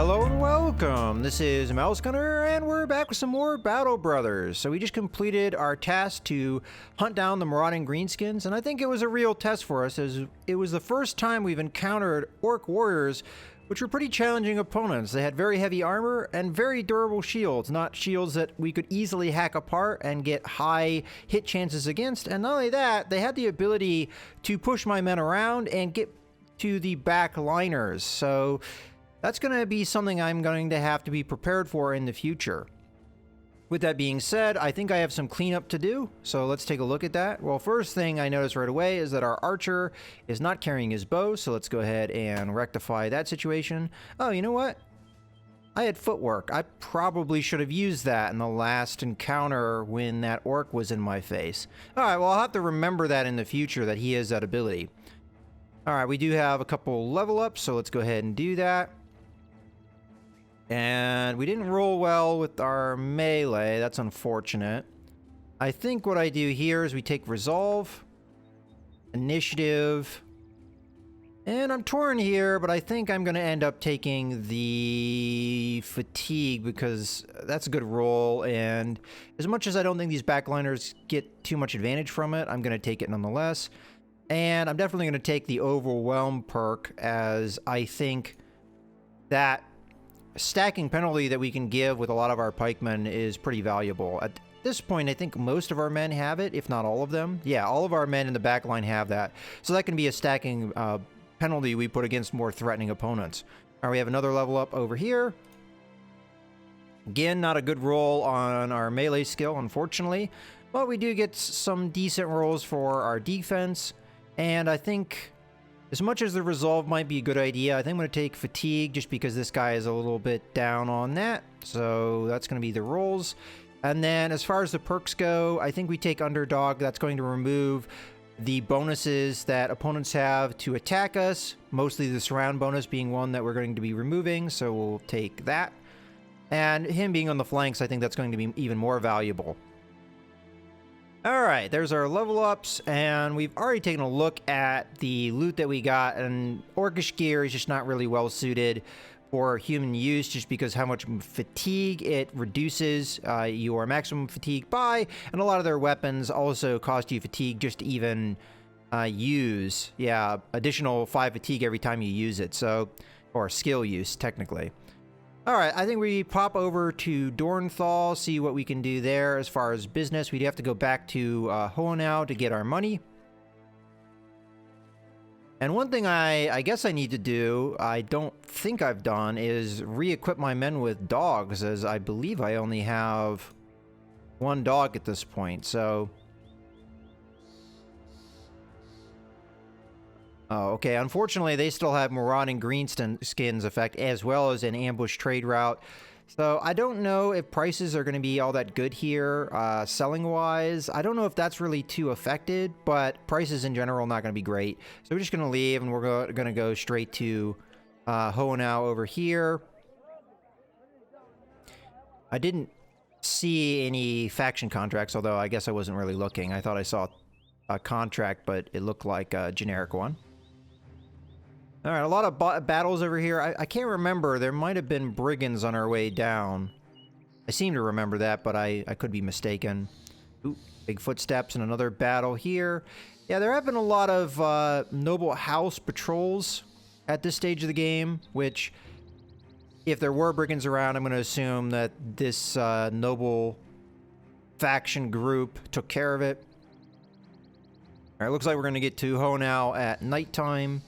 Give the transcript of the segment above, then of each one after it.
Hello and welcome. This is Mouse Gunner, and we're back with some more Battle Brothers. So we just completed our task to hunt down the marauding greenskins, and I think it was a real test for us, as it was the first time we've encountered orc warriors, which were pretty challenging opponents. They had very heavy armor and very durable shields, not shields that we could easily hack apart and get high hit chances against. And not only that, they had the ability to push my men around and get to the back liners. So that's going to be something I'm going to have to be prepared for in the future. With that being said, I think I have some cleanup to do, so let's take a look at that. Well, first thing I noticed right away is that our archer is not carrying his bow, so let's go ahead and rectify that situation. Oh, you know what? I had footwork. I probably should have used that in the last encounter when that orc was in my face. Alright, well, I'll have to remember that in the future, that he has that ability. Alright, we do have a couple level ups, so let's go ahead and do that. And we didn't roll well with our melee. That's unfortunate. I think what I do here is we take Resolve, Initiative, and I'm torn here, but I think I'm going to end up taking the Fatigue because that's a good roll, and as much as I don't think these backliners get too much advantage from it, I'm going to take it nonetheless. And I'm definitely going to take the Overwhelm perk, as I think that stacking penalty that we can give with a lot of our pikemen is pretty valuable. At this point, I think most of our men have it, if not all of them. Yeah, all of our men in the back line have that. So that can be a stacking penalty we put against more threatening opponents. All right, we have another level up over here. Again, not a good roll on our melee skill, unfortunately. But we do get some decent rolls for our defense. And I think, as much as the Resolve might be a good idea, I think I'm going to take Fatigue just because this guy is a little bit down on that. So that's going to be the rolls. And then as far as the perks go, I think we take Underdog. That's going to remove the bonuses that opponents have to attack us. Mostly the Surround bonus being one that we're going to be removing. So we'll take that. And him being on the flanks, I think that's going to be even more valuable. Alright, there's our level ups, and we've already taken a look at the loot that we got, and Orcish gear is just not really well suited for human use just because how much fatigue it reduces your maximum fatigue by, and a lot of their weapons also cost you fatigue just to even use. Yeah, additional 5 fatigue every time you use it, so, or skill use, technically. Alright, I think we pop over to Dornthal, see what we can do there as far as business. We'd have to go back to Hohenau to get our money. And one thing I guess I need to do, I don't think I've done, is re-equip my men with dogs, as I believe I only have 1 dog at this point, so... Oh, okay. Unfortunately, they still have Marauding Greenskins effect as well as an ambush trade route. So I don't know if prices are going to be all that good here, selling-wise. I don't know if that's really too affected, but prices in general are not going to be great. So we're just going to leave, and we're going to go straight to Hohenau over here. I didn't see any faction contracts, although I guess I wasn't really looking. I thought I saw a contract, but it looked like a generic one. All right, a lot of battles over here. I can't remember. There might have been brigands on our way down. I seem to remember that, but I could be mistaken. Ooh, big footsteps and another battle here. Yeah, there have been a lot of Noble House patrols at this stage of the game, which, if there were brigands around, I'm going to assume that this noble faction group took care of it. All right, looks like we're going to get to Hohenau at nighttime.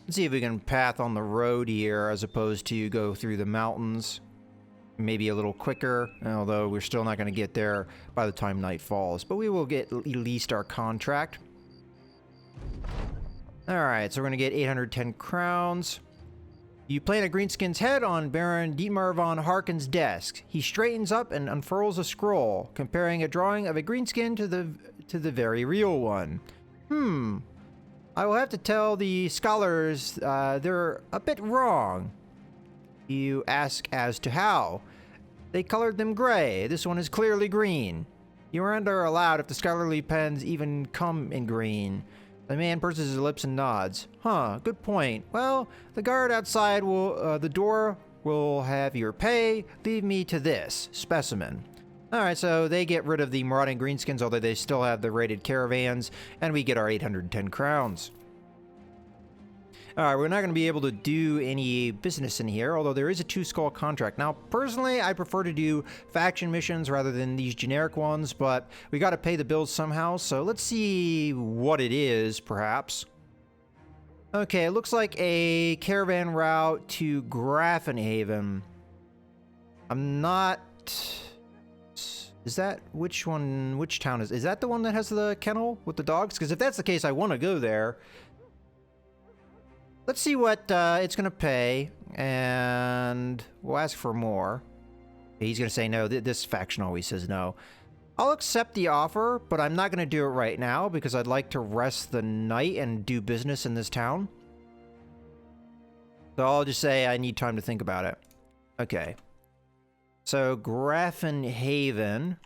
Let's see if we can path on the road here as opposed to go through the mountains. Maybe a little quicker, although we're still not going to get there by the time night falls. But we will get at least our contract. Alright, so we're going to get 810 crowns. You plant a greenskin's head on Baron Dietmar von Harken's desk. He straightens up and unfurls a scroll, comparing a drawing of a greenskin to the very real one. I will have to tell the scholars they're a bit wrong. You ask as to how. They colored them gray. This one is clearly green. You are under allowed if the scholarly pens even come in green. The man purses his lips and nods. Huh, good point. Well, the guard outside will, the door will have your pay. Leave me to this specimen. Alright, so they get rid of the marauding greenskins, although they still have the raided caravans, and we get our 810 crowns. Alright, we're not going to be able to do any business in here, although there is a 2-skull contract. Now, personally, I prefer to do faction missions rather than these generic ones, but we got to pay the bills somehow, so let's see what it is, perhaps. Okay, it looks like a caravan route to Grafenhaven. I'm not... Is that... which one... which town is... Is that the one that has the kennel with the dogs? Because if that's the case, I want to go there. Let's see what it's going to pay, and we'll ask for more. He's going to say no. This faction always says no. I'll accept the offer, but I'm not going to do it right now because I'd like to rest the night and do business in this town. So I'll just say I need time to think about it. Okay. So Grafenhaven,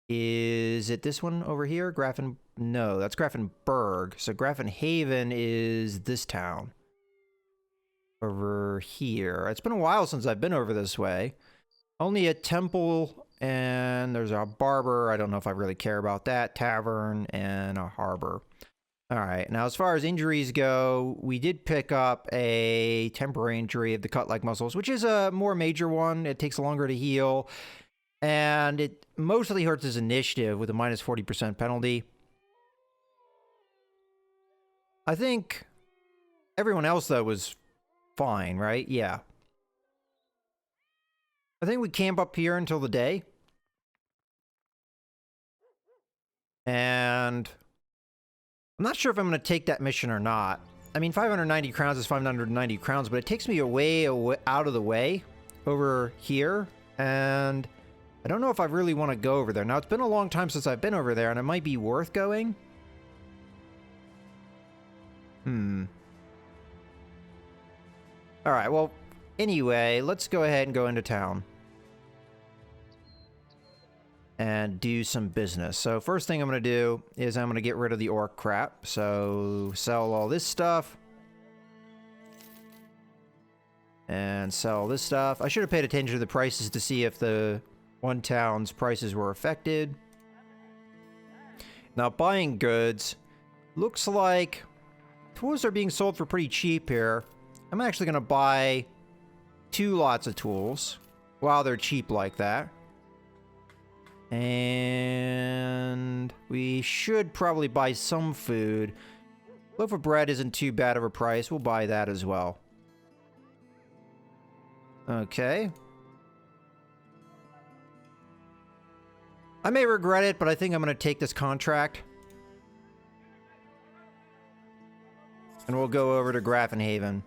is it this one over here? No, that's Grafenberg. So Grafenhaven is this town. Over here. It's been a while since I've been over this way. Only a temple, and there's a barber. I don't know if I really care about that. Tavern, and a harbor. Alright, now as far as injuries go, we did pick up a temporary injury of the cut leg muscles, which is a more major one. It takes longer to heal, and it mostly hurts his initiative with a minus 40% penalty. I think everyone else, though, was fine, right? Yeah. I think we camp up here until the day. And I'm not sure if I'm going to take that mission or not. I mean, 590 crowns is 590 crowns, but it takes me away out of the way over here. And I don't know if I really want to go over there. Now, it's been a long time since I've been over there, and it might be worth going. Alright, well, anyway, let's go ahead and go into town. And do some business. So first thing I'm going to do is I'm going to get rid of the orc crap. So sell all this stuff. And sell this stuff. I should have paid attention to the prices to see if the one town's prices were affected. Now buying goods. Looks like tools are being sold for pretty cheap here. I'm actually going to buy 2 lots of tools while they're cheap like that. And we should probably buy some food. Loaf of bread isn't too bad of a price. We'll buy that as well. Okay. I may regret it, but I think I'm going to take this contract. And we'll go over to Grafenhaven.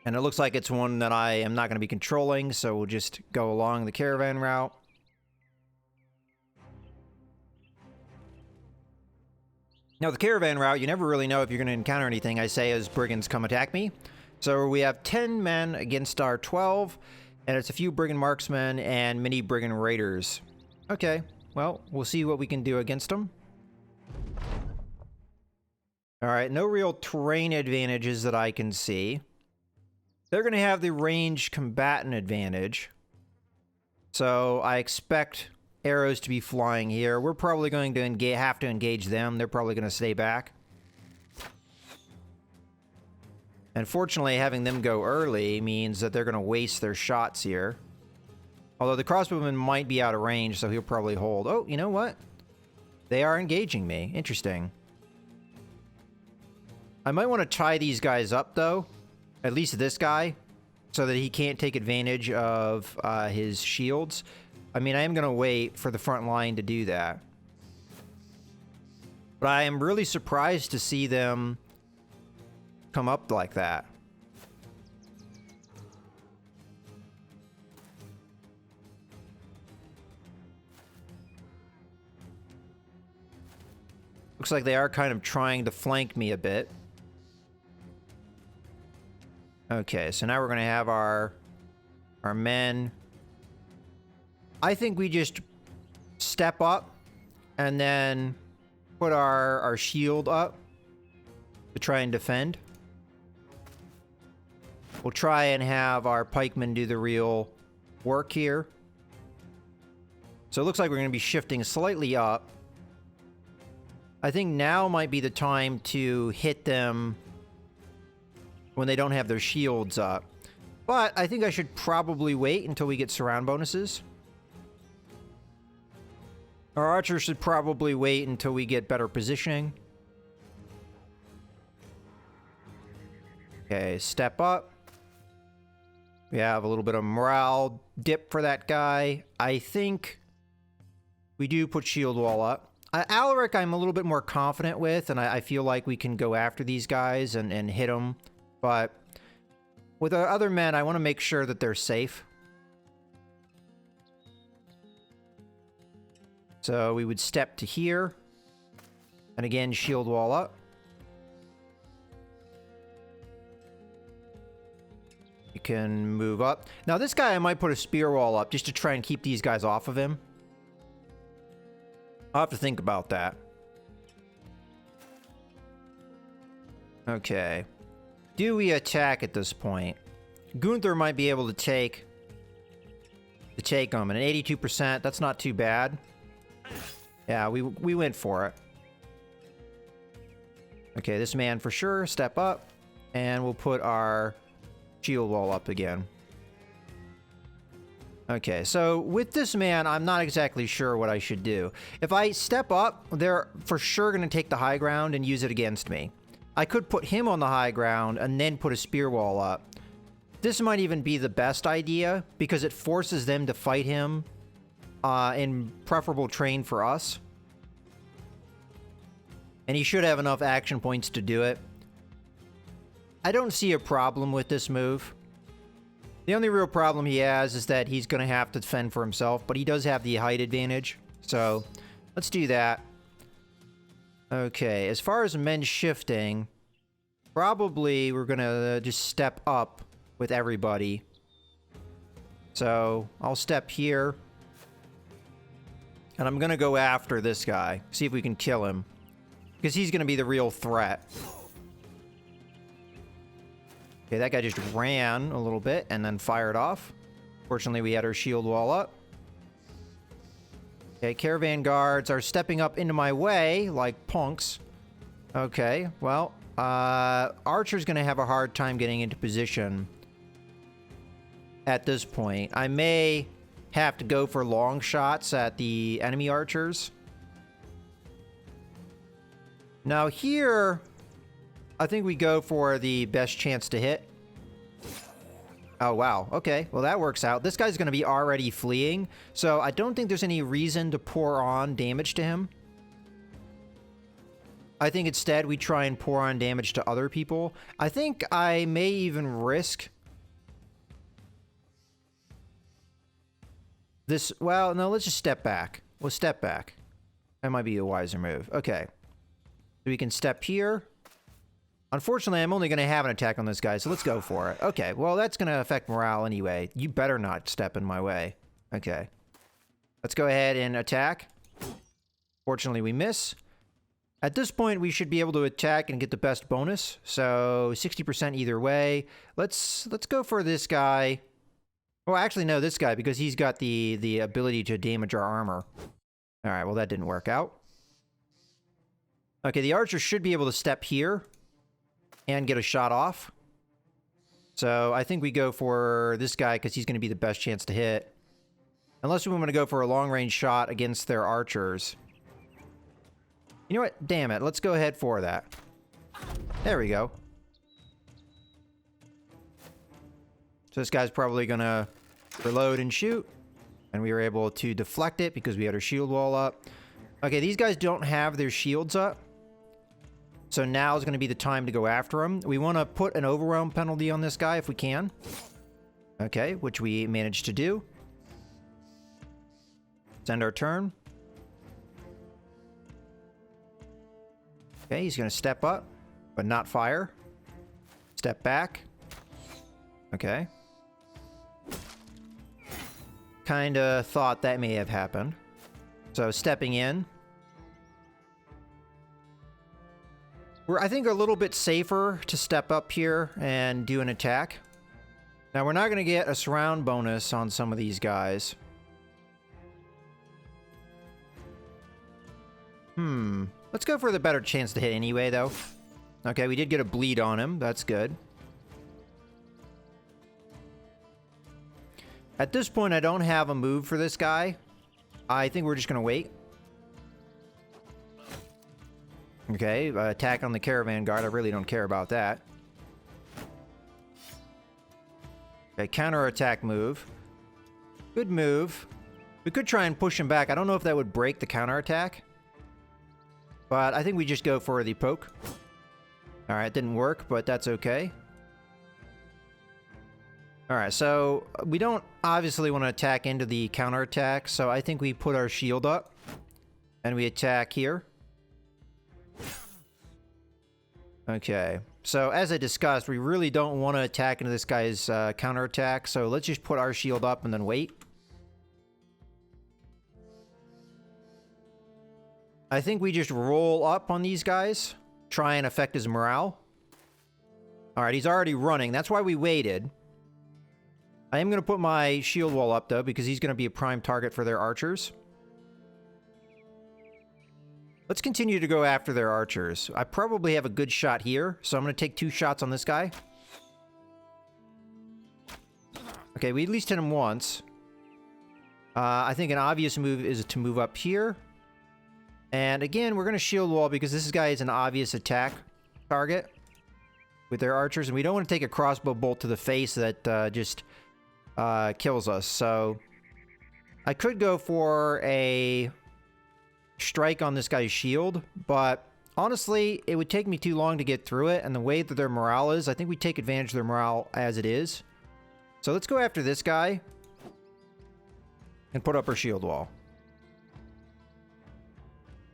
And it looks like it's one that I am not going to be controlling, so we'll just go along the caravan route. Now, the caravan route, you never really know if you're going to encounter anything, I say, as brigands come attack me. So we have 10 men against our 12, and it's a few brigand marksmen and many brigand raiders. Okay, well, we'll see what we can do against them. Alright, no real terrain advantages that I can see. They're going to have the ranged combatant advantage. So I expect arrows to be flying here. We're probably going to have to engage them. They're probably going to stay back. And fortunately, having them go early means that they're going to waste their shots here. Although the crossbowman might be out of range, so he'll probably hold. Oh, you know what? They are engaging me. Interesting. I might want to tie these guys up, though. At least this guy, so that he can't take advantage of his shields. I mean, I am going to wait for the front line to do that. But I am really surprised to see them come up like that. Looks like they are kind of trying to flank me a bit. Okay, so now we're going to have our men. I think we just step up and then put our shield up to try and defend. We'll try and have our pikemen do the real work here. So it looks like we're going to be shifting slightly up. I think now might be the time to hit them when they don't have their shields up. But I think I should probably wait until we get surround bonuses. Our archers should probably wait until we get better positioning. Okay, step up. We have a little bit of morale dip for that guy. I think we do put shield wall up. Alaric I'm a little bit more confident with, and I feel like we can go after these guys and hit them. But with our other men, I want to make sure that they're safe. So we would step to here. And again, shield wall up. You can move up. Now this guy I might put a spear wall up just to try and keep these guys off of him. I'll have to think about that. Okay. Do we attack at this point? Gunther might be able to take him. And an 82%, that's not too bad. Yeah, we went for it. Okay, this man for sure. Step up. And we'll put our shield wall up again. Okay, so with this man, I'm not exactly sure what I should do. If I step up, they're for sure going to take the high ground and use it against me. I could put him on the high ground and then put a spear wall up. This might even be the best idea because it forces them to fight him in preferable terrain for us. And he should have enough action points to do it. I don't see a problem with this move. The only real problem he has is that he's going to have to defend for himself, but he does have the height advantage. So let's do that. Okay, as far as men shifting, probably we're going to just step up with everybody. So I'll step here. And I'm going to go after this guy, see if we can kill him. Because he's going to be the real threat. Okay, that guy just ran a little bit and then fired off. Fortunately, we had our shield wall up. Okay, caravan guards are stepping up into my way like punks. Okay, well, Archer's going to have a hard time getting into position at this point. I may have to go for long shots at the enemy archers. Now here, I think we go for the best chance to hit. Oh, wow. Okay, well, that works out. This guy's going to be already fleeing, so I don't think there's any reason to pour on damage to him. I think instead we try and pour on damage to other people. I think I may even risk this. Well, no, let's just step back. We'll step back. That might be a wiser move. Okay. So we can step here. Unfortunately, I'm only going to have an attack on this guy, so let's go for it. Okay, well, that's going to affect morale anyway. You better not step in my way. Okay. Let's go ahead and attack. Fortunately, we miss. At this point, we should be able to attack and get the best bonus. So 60% either way. Let's go for this guy. Well, actually, no, this guy, because he's got the ability to damage our armor. All right, well, that didn't work out. Okay, the archer should be able to step here and get a shot off. So I think we go for this guy because he's going to be the best chance to hit. Unless we want to go for a long-range shot against their archers. You know what? Damn it. Let's go ahead for that. There we go. So this guy's probably going to reload and shoot. And we were able to deflect it because we had our shield wall up. Okay, these guys don't have their shields up. So now is going to be the time to go after him. We want to put an overwhelm penalty on this guy if we can. Okay, which we managed to do. Send our turn. Okay, he's going to step up, but not fire. Step back. Okay. Kinda thought that may have happened. So stepping in. We're, I think, a little bit safer to step up here and do an attack. Now, we're not going to get a surround bonus on some of these guys. Let's go for the better chance to hit anyway, though. Okay, we did get a bleed on him. That's good. At this point, I don't have a move for this guy. I think we're just going to wait. Okay, attack on the caravan guard. I really don't care about that. Okay, counter-attack move. Good move. We could try and push him back. I don't know if that would break the counter-attack. But I think we just go for the poke. Alright, didn't work, but that's okay. Alright, so we don't obviously want to attack into the counterattack, so I think we put our shield up. And we attack here. Okay, so as I discussed, we really don't want to attack into this guy's counterattack, so let's just put our shield up and then wait. I think we just roll up on these guys, try and affect his morale. Alright, he's already running. That's why we waited. I am going to put my shield wall up, though, because he's going to be a prime target for their archers. Let's continue to go after their archers. I probably have a good shot here, so I'm going to take 2 shots on this guy. Okay, we at least hit him once. I think an obvious move is to move up here. And again, we're going to shield wall because this guy is an obvious attack target with their archers. And we don't want to take a crossbow bolt to the face that just kills us. So I could go for a strike on this guy's shield. But honestly, it would take me too long to get through it. And the way that their morale is, I think we take advantage of their morale as it is. So let's go after this guy and put up our shield wall.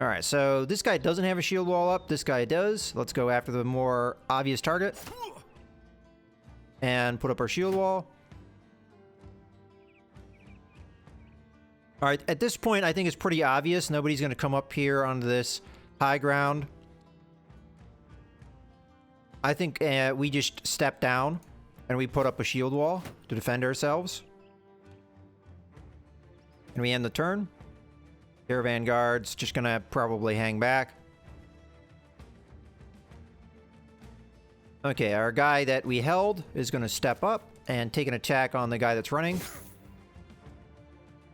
Alright, so this guy doesn't have a shield wall up. This guy does. Let's go after the more obvious target. And put up our shield wall. Alright, at this point, I think it's pretty obvious. Nobody's going to come up here onto this high ground. I think we just step down and we put up a shield wall to defend ourselves. And we end the turn. Caravan guards just gonna probably hang back. Okay, our guy that we held is gonna step up and take an attack on the guy that's running.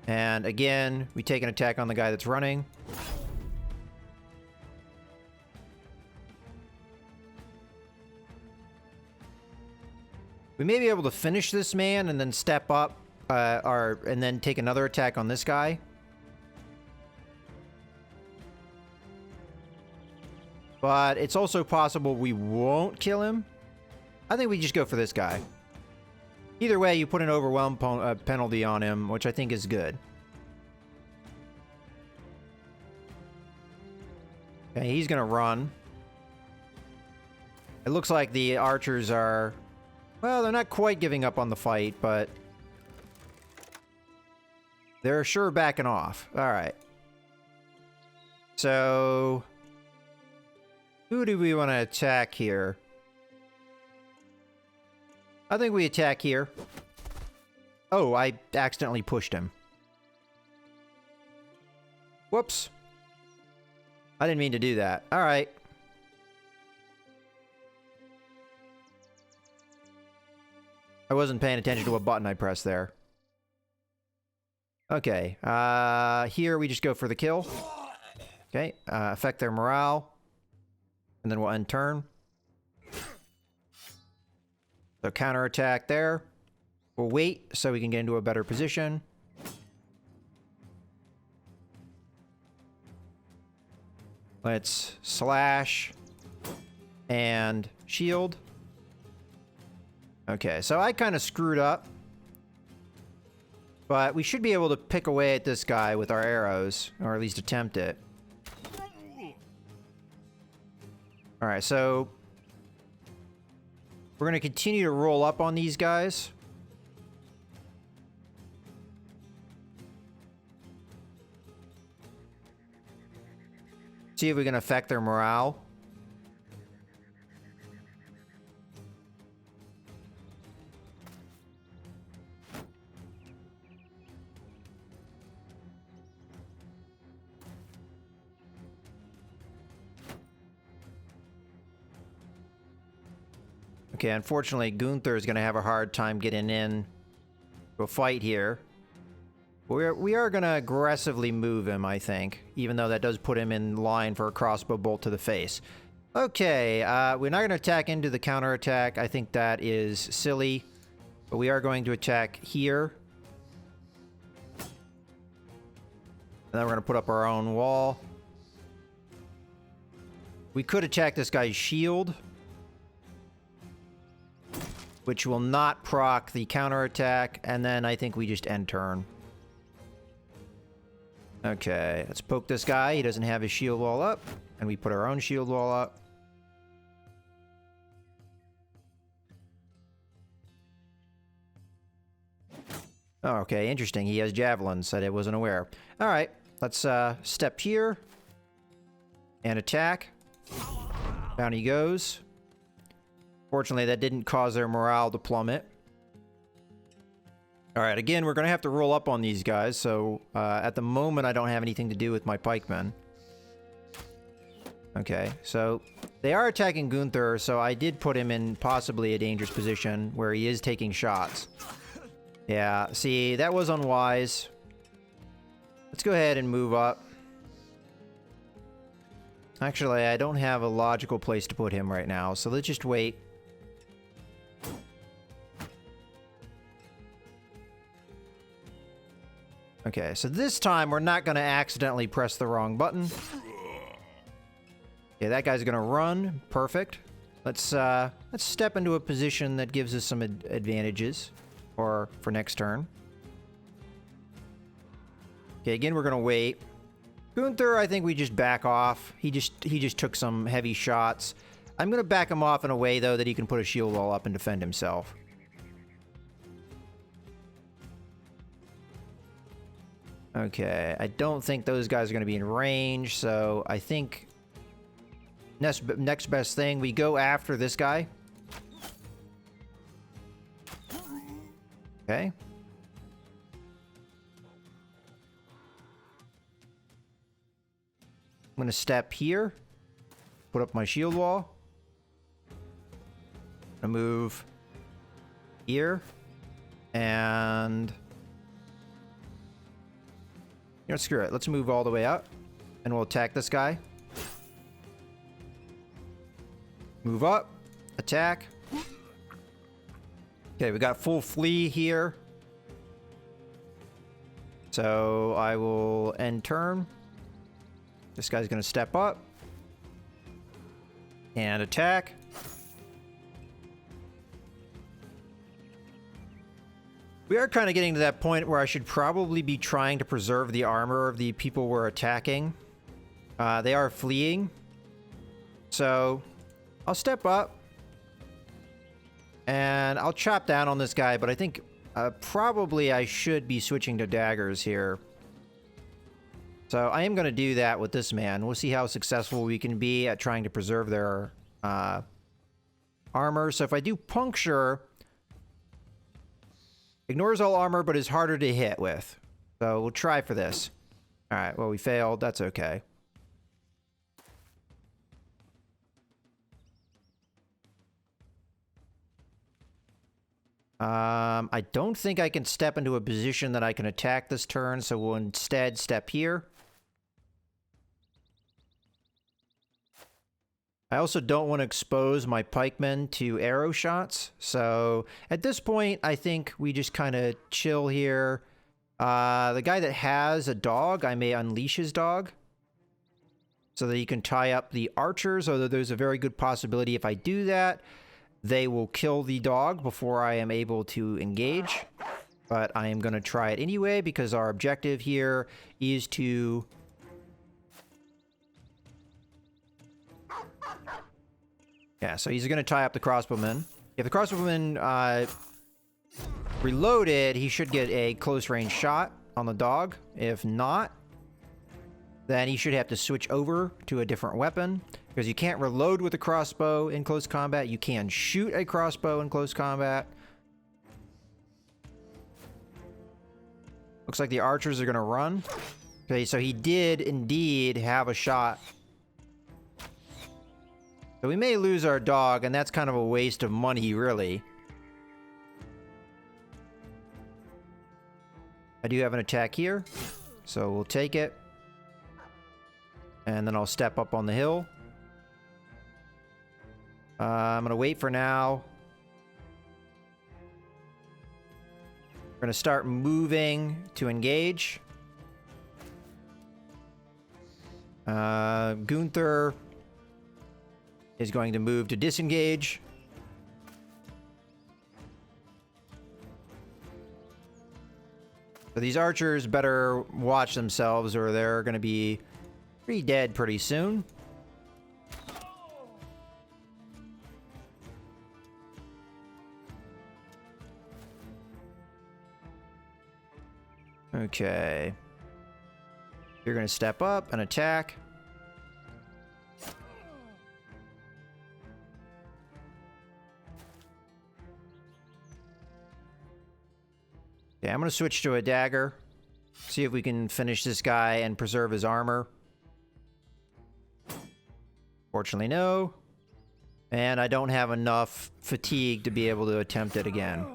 And again, we take an attack on the guy that's running. We may be able to finish this man and then step up, and then take another attack on this guy. But it's also possible we won't kill him. I think we just go for this guy. Either way, you put an overwhelm penalty on him, which I think is good. Okay, he's gonna run. It looks like the archers are... Well, they're not quite giving up on the fight, but... they're sure backing off. Alright. So... who do we want to attack here? I think we attack here. Oh, I accidentally pushed him. Whoops. I didn't mean to do that. All right. I wasn't paying attention to what button I pressed there. Okay. Here we just go for the kill. Okay. Affect their morale. And then we'll end turn. So counterattack there. We'll wait so we can get into a better position. Let's slash and shield. Okay, so I kind of screwed up. But we should be able to pick away at this guy with our arrows, or at least attempt it. Alright, so we're going to continue to roll up on these guys. See if we can affect their morale. Okay, unfortunately, Gunther is going to have a hard time getting in to a fight here. We are going to aggressively move him, I think, even though that does put him in line for a crossbow bolt to the face. Okay, we're not going to attack into the counterattack. I think that is silly. But we are going to attack here. And then we're going to put up our own wall. We could attack this guy's shield, which will not proc the counterattack, and then I think we just end turn. Okay, let's poke this guy. He doesn't have his shield wall up, and we put our own shield wall up. Oh, okay, interesting. He has javelins that I wasn't aware. All right, let's step here and attack. Down he goes. Fortunately, that didn't cause their morale to plummet. All right, again, we're going to have to roll up on these guys. So at the moment, I don't have anything to do with my pikemen. Okay, so they are attacking Gunther, so I did put him in possibly a dangerous position where he is taking shots. Yeah, see, that was unwise. Let's go ahead and move up. Actually, I don't have a logical place to put him right now, so let's just wait. Okay, so this time we're not going to accidentally press the wrong button. Okay, that guy's going to run. Perfect. Let's step into a position that gives us some advantages for next turn. Okay, again, we're going to wait. Gunther, I think we just back off. He just took some heavy shots. I'm going to back him off in a way, though, that he can put a shield wall up and defend himself. Okay, I don't think those guys are going to be in range, so I think next best thing, we go after this guy. Okay. I'm going to step here, put up my shield wall. I'm going to move here, and you know, screw it. Let's move all the way up, and we'll attack this guy. Move up, attack. Okay, we got full flee here. So I will end turn. This guy's going to step up and attack. We are kind of getting to that point where I should probably be trying to preserve the armor of the people we're attacking. They are fleeing. So I'll step up and I'll chop down on this guy, but I think probably I should be switching to daggers here. So I am going to do that with this man. We'll see how successful we can be at trying to preserve their armor. So if I do puncture, ignores all armor, but is harder to hit with. So we'll try for this. All right, well, we failed. That's okay. I don't think I can step into a position that I can attack this turn, so we'll instead step here. I also don't want to expose my pikemen to arrow shots, so at this point, I think we just kind of chill here. The guy that has a dog, I may unleash his dog so that he can tie up the archers, although there's a very good possibility if I do that, they will kill the dog before I am able to engage. But I am going to try it anyway because our objective here is to... Yeah, so he's going to tie up the crossbowman. If the crossbowman reloaded, he should get a close-range shot on the dog. If not, then he should have to switch over to a different weapon. Because you can't reload with a crossbow in close combat. You can shoot a crossbow in close combat. Looks like the archers are going to run. Okay, so he did indeed have a shot. So we may lose our dog, and that's kind of a waste of money, really. I do have an attack here, so we'll take it. And then I'll step up on the hill. I'm going to wait for now. We're going to start moving to engage. Gunther is going to move to disengage. So these archers better watch themselves or they're going to be pretty dead pretty soon. Okay. You're going to step up and attack. Okay, I'm going to switch to a dagger. See if we can finish this guy and preserve his armor. Fortunately, no. And I don't have enough fatigue to be able to attempt it again.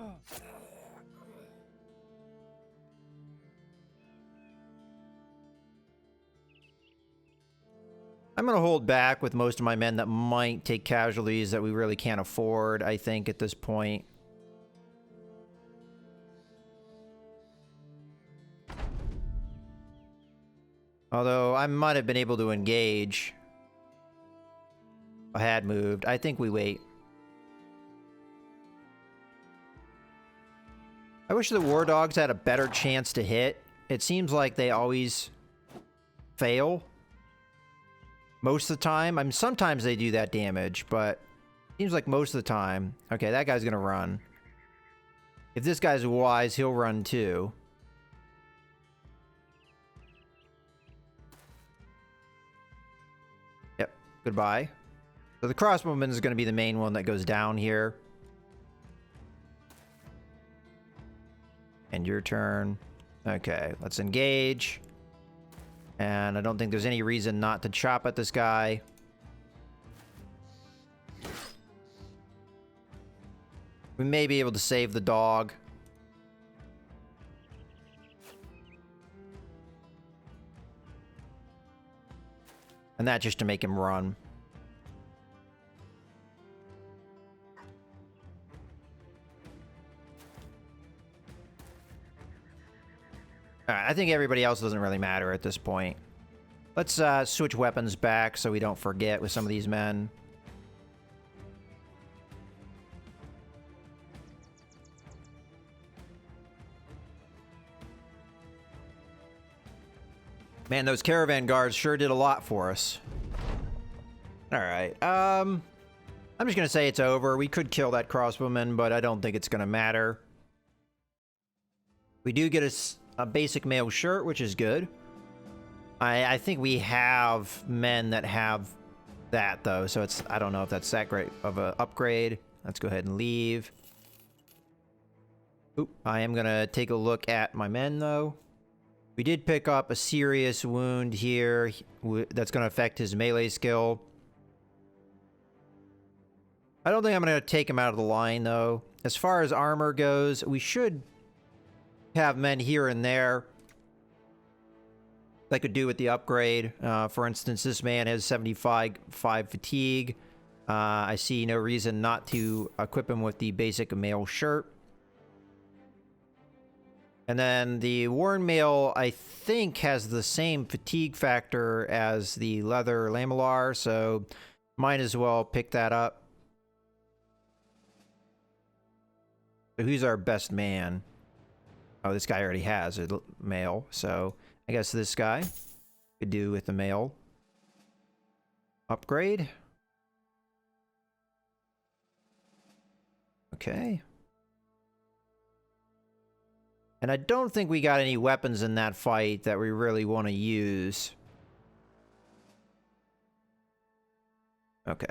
I'm going to hold back with most of my men that might take casualties that we really can't afford, I think, at this point. Although I might have been able to engage. I had moved. I think we wait. I wish the war dogs had a better chance to hit. It seems like they always fail. Most of the time. I mean, sometimes they do that damage, but seems like most of the time. Okay, that guy's gonna run. If this guy's wise, he'll run too. Yep, goodbye. So the crossbowman is gonna be the main one that goes down here. And your turn. Okay, let's engage. And I don't think there's any reason not to chop at this guy. We may be able to save the dog. And that just to make him run. Alright, I think everybody else doesn't really matter at this point. Let's switch weapons back so we don't forget with some of these men. Man, those caravan guards sure did a lot for us. Alright, I'm just gonna say it's over. We could kill that crossbowman, but I don't think it's gonna matter. We do get a basic mail shirt, which is good. I think we have men that have that, though, so it's, I don't know if that's that great of an upgrade. Let's go ahead and leave. Oop, I am gonna take a look at my men, though. We did pick up a serious wound here that's gonna affect his melee skill. I don't think I'm gonna take him out of the line, though. As far as armor goes, we should have men here and there that could do with the upgrade. For instance, this man has 75 fatigue. I see no reason not to equip him with the basic mail shirt. And then the worn mail, I think, has the same fatigue factor as the leather lamellar, so might as well pick that up. So who's our best man? Oh, this guy already has a mail, so I guess this guy could do with the mail upgrade. Okay. And I don't think we got any weapons in that fight that we really want to use. Okay.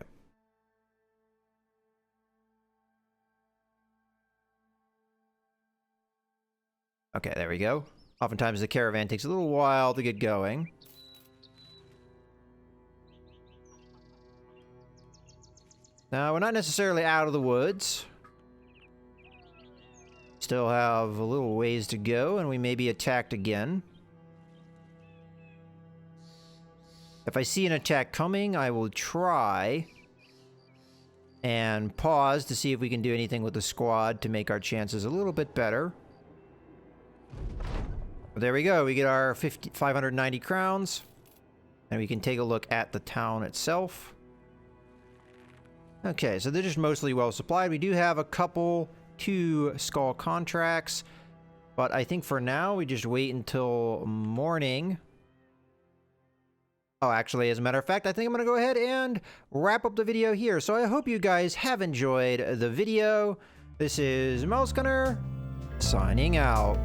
Okay, there we go. Oftentimes the caravan takes a little while to get going. Now, we're not necessarily out of the woods. Still have a little ways to go, and we may be attacked again. If I see an attack coming, I will try and pause to see if we can do anything with the squad to make our chances a little bit better. There we go. We get our 590 crowns, and we can take a look at the town itself. Okay, so they're just mostly well supplied. We do have a couple 2 skull contracts, but I think for now we just wait until morning. Oh, actually, as a matter of fact, I think I'm going to go ahead and wrap up the video here. So I hope you guys have enjoyed the video. This is Mouse Gunner, signing out.